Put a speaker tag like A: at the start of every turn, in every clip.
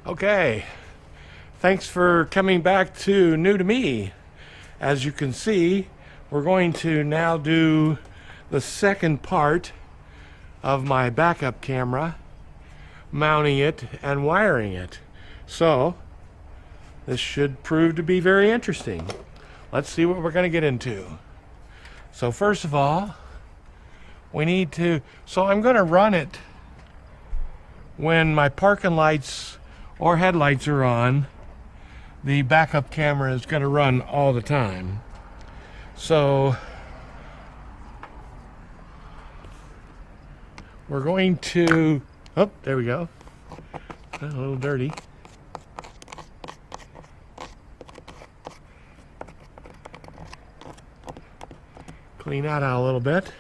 A: Okay, thanks for coming back to New to Me. As you can see, we're going to now do the second part of my backup camera, mounting it and wiring it. So, this should prove to be very interesting. Let's see what we're going to get into. So first of all, we need to, I'm going to run it when my parking lights or headlights are on. The backup camera is going to run all the time. So we're going to, oh, there we go. A little dirty. Clean that out a little bit.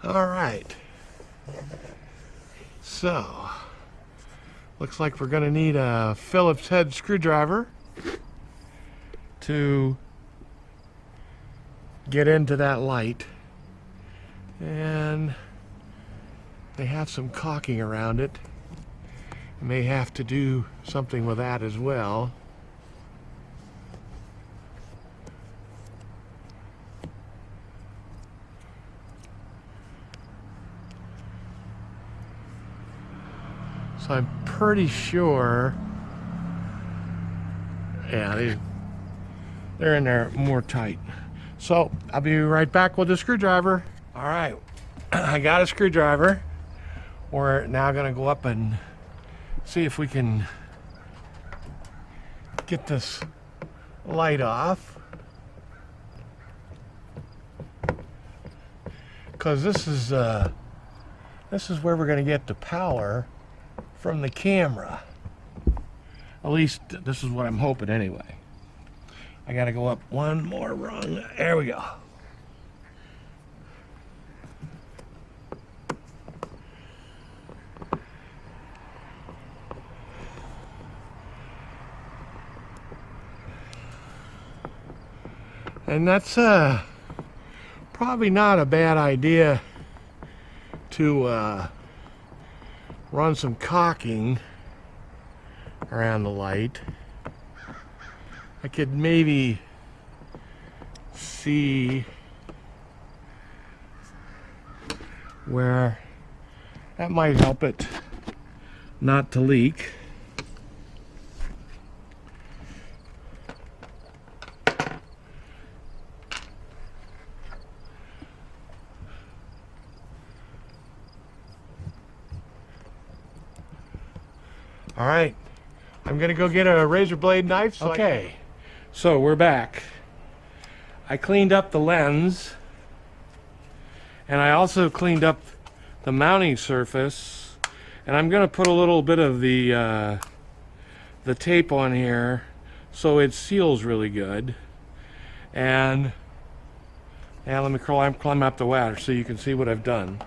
A: All right, so looks like we're going to need a Phillips head screwdriver to get into that light, and they have some caulking around it. May have to do something with that as well. So I'm pretty sure, yeah, they're in there more tight. So I'll be right back with the screwdriver. All right, I got a screwdriver. We're now gonna go up and see if we can get this light off, because this is where we're gonna get the power from the camera. At least this is what I'm hoping anyway. I gotta go up one more rung. There we go. And that's probably not a bad idea to run some caulking around the light. I could maybe see where that might help it not to leak. All right, I'm gonna go get a razor blade knife. Okay, so we're back. I cleaned up the lens, and I also cleaned up the mounting surface, and I'm gonna put a little bit of the tape on here so it seals really good. And let me climb up the ladder so you can see what I've done.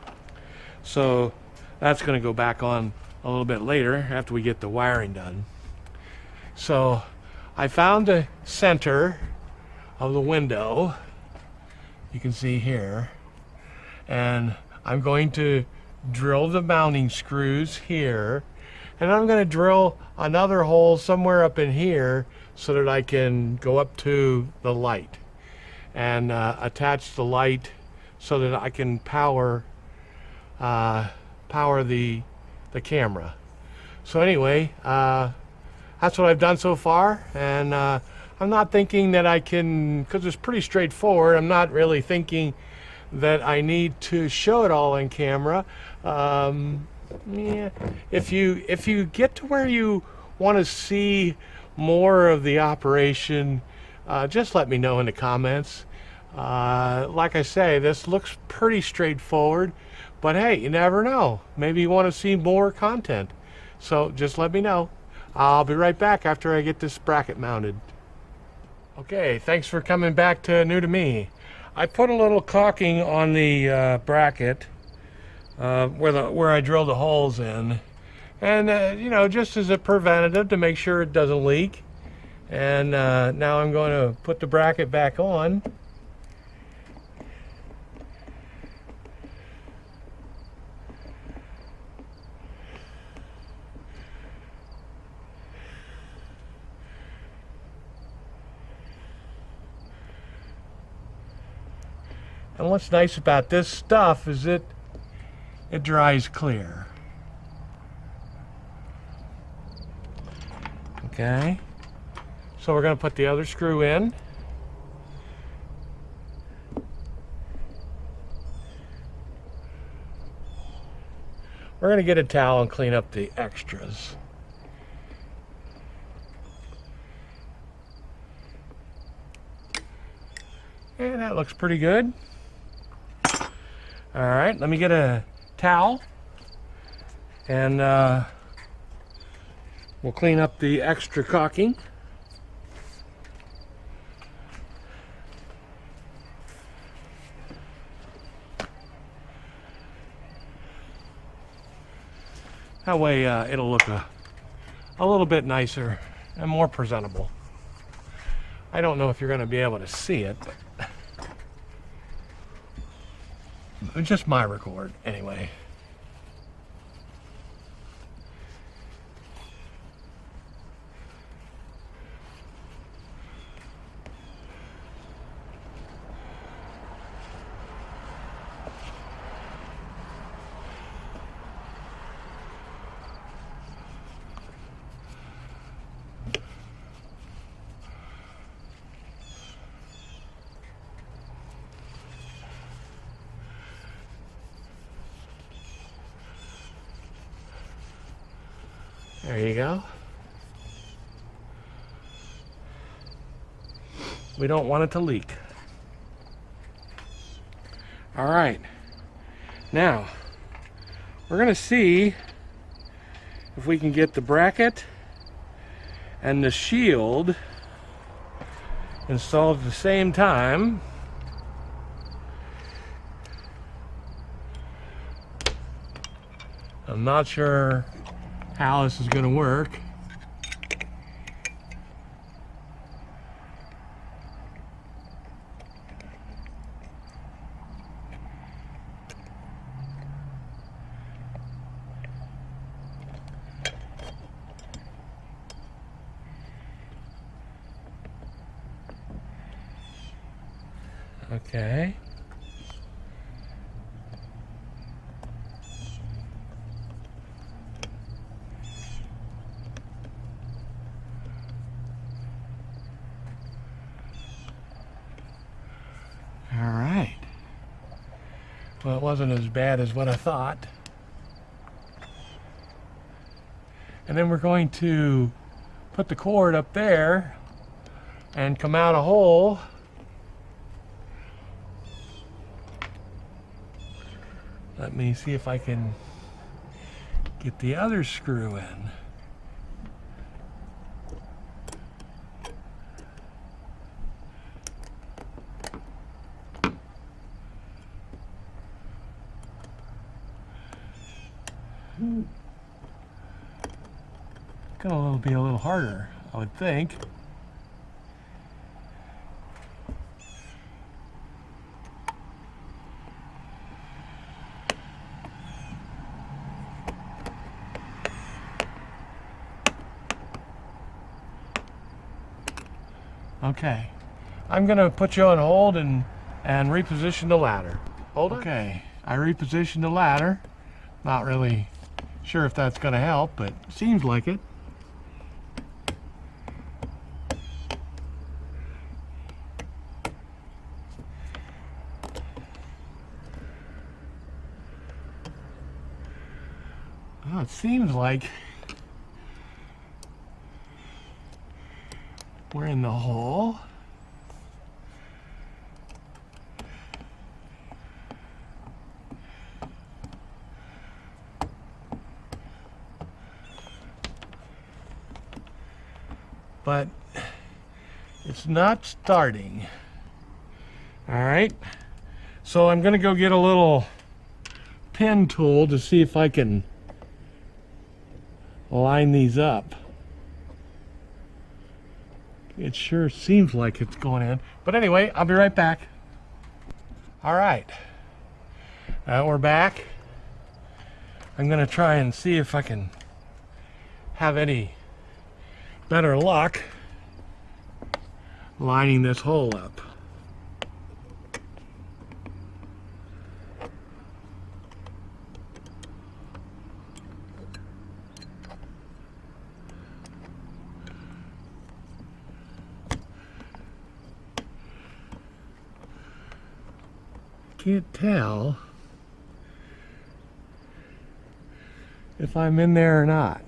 A: So that's gonna go back on a little bit later after we get the wiring done. So I found the center of the window, you can see here, and I'm going to drill the mounting screws here, and I'm going to drill another hole somewhere up in here so that I can go up to the light and attach the light so that I can power the camera. So anyway, that's what I've done so far, and I'm not thinking that I can, because it's pretty straightforward, I'm not really thinking that I need to show it all in camera. Yeah, if you get to where you want to see more of the operation, just let me know in the comments. Like I say, this looks pretty straightforward, but hey, you never know. Maybe you want to see more content. So just let me know. I'll be right back after I get this bracket mounted. Okay, thanks for coming back to New to Me. I put a little caulking on the bracket where I drilled the holes in, And, you know, just as a preventative to make sure it doesn't leak. And now I'm going to put the bracket back on. And what's nice about this stuff is it dries clear. Okay. So we're going to put the other screw in. We're going to get a towel and clean up the extras. And that looks pretty good. All right, let me get a towel and we'll clean up the extra caulking. That way it'll look a little bit nicer and more presentable. I don't know if you're going to be able to see it, but it's just my record anyway. There you go. We don't want it to leak. All right. Now, we're going to see if we can get the bracket and the shield installed at the same time. I'm not sure how this is going to work. Okay. All right. Well, it wasn't as bad as what I thought. And then we're going to put the cord up there and come out a hole. Let me see if I can get the other screw in. Gonna be a little harder, I would think. Okay, I'm gonna put you on hold and reposition the ladder. Hold on. Okay, I repositioned the ladder. Not really sure if that's gonna help, but seems like it. Well, it seems like we're in the hole. But it's not starting. All right. So I'm going to go get a little pen tool to see if I can line these up. It sure seems like it's going in. But anyway, I'll be right back. All right. We're back. I'm going to try and see if I can have any better luck lining this hole up. Can't tell if I'm in there or not.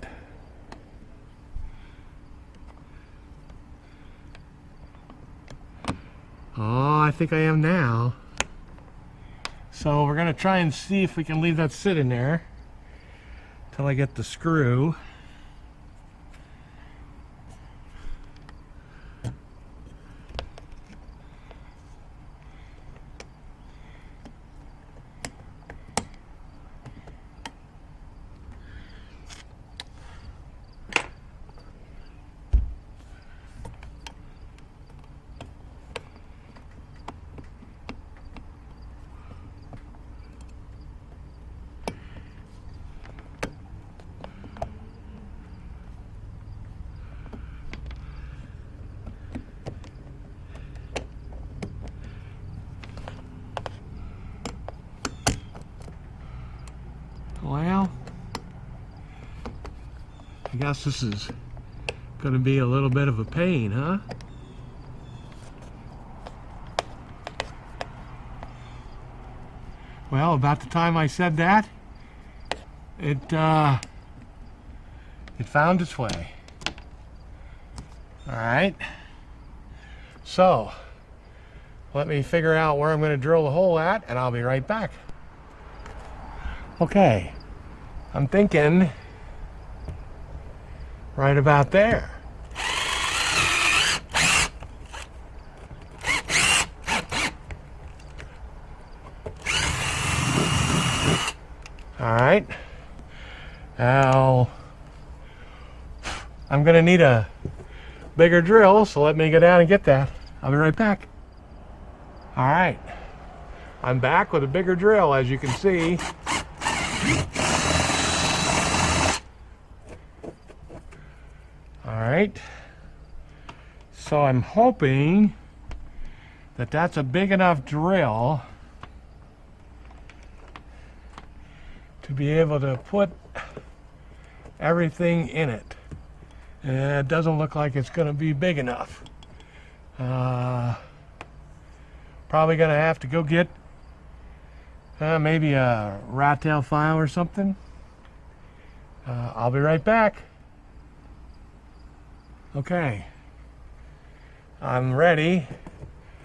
A: Oh, I think I am now. So we're gonna try and see if we can leave that sit in there till I get the screw. Well, I guess this is going to be a little bit of a pain, huh? Well, about the time I said that, it found its way. All right. So, let me figure out where I'm going to drill the hole at, and I'll be right back. Okay, I'm thinking right about there. All right, now I'm gonna need a bigger drill, so let me go down and get that. I'll be right back. All right, I'm back with a bigger drill, as you can see. All right, so I'm hoping that that's a big enough drill to be able to put everything in it. And it doesn't look like it's going to be big enough. Probably going to have to go get maybe a rat tail file or something. I'll be right back. Okay, I'm ready.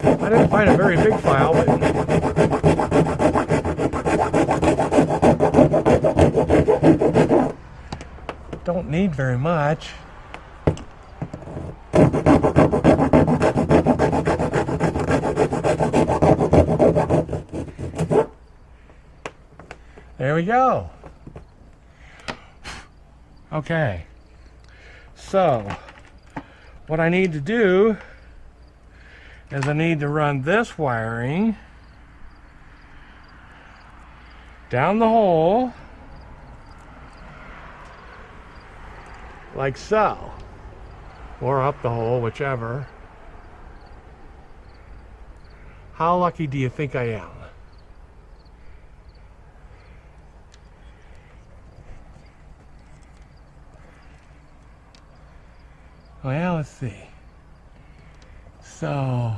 A: I didn't find a very big file, but don't need very much. There we go. Okay, so what I need to do is I need to run this wiring down the hole like so, or up the hole, whichever. How lucky do you think I am? Well, let's see. So,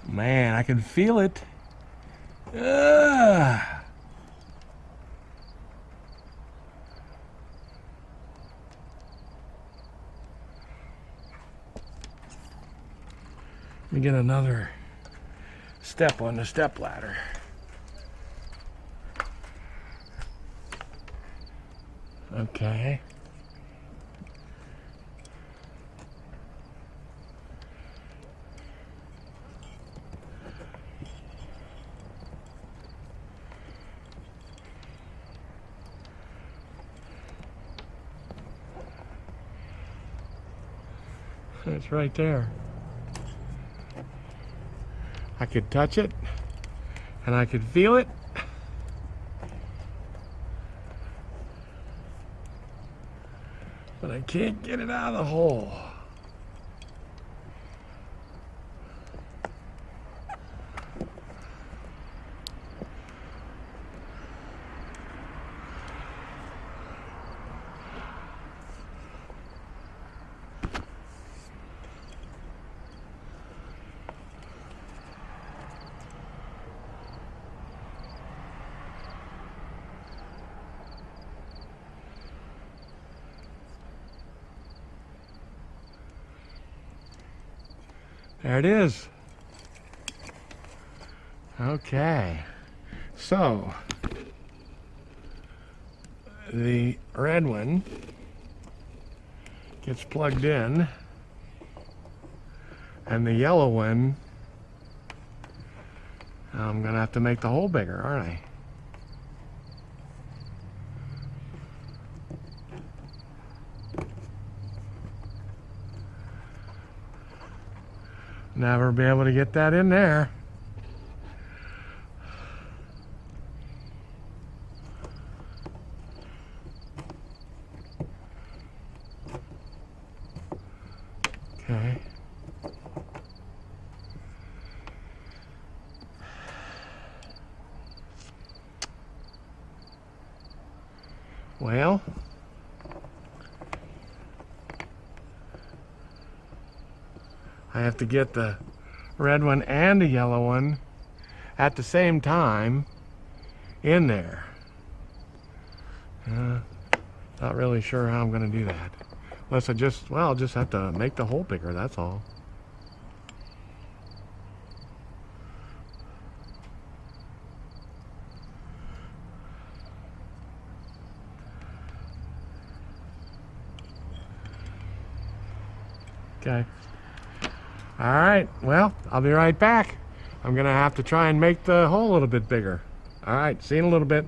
A: man, I can feel it. Ugh. Let me get another step on the step ladder. Okay. It's right there. I could touch it and I could feel it. But I can't get it out of the hole. There it is. Okay, so the red one gets plugged in and the yellow one, I'm gonna have to make the hole bigger, aren't I? Never be able to get that in there. Okay. Well, I have to get the red one and the yellow one at the same time in there. Not really sure how I'm going to do that. Unless I'll just have to make the hole bigger, that's all. Okay. All right, well, I'll be right back. I'm gonna have to try and make the hole a little bit bigger. All right, see you in a little bit.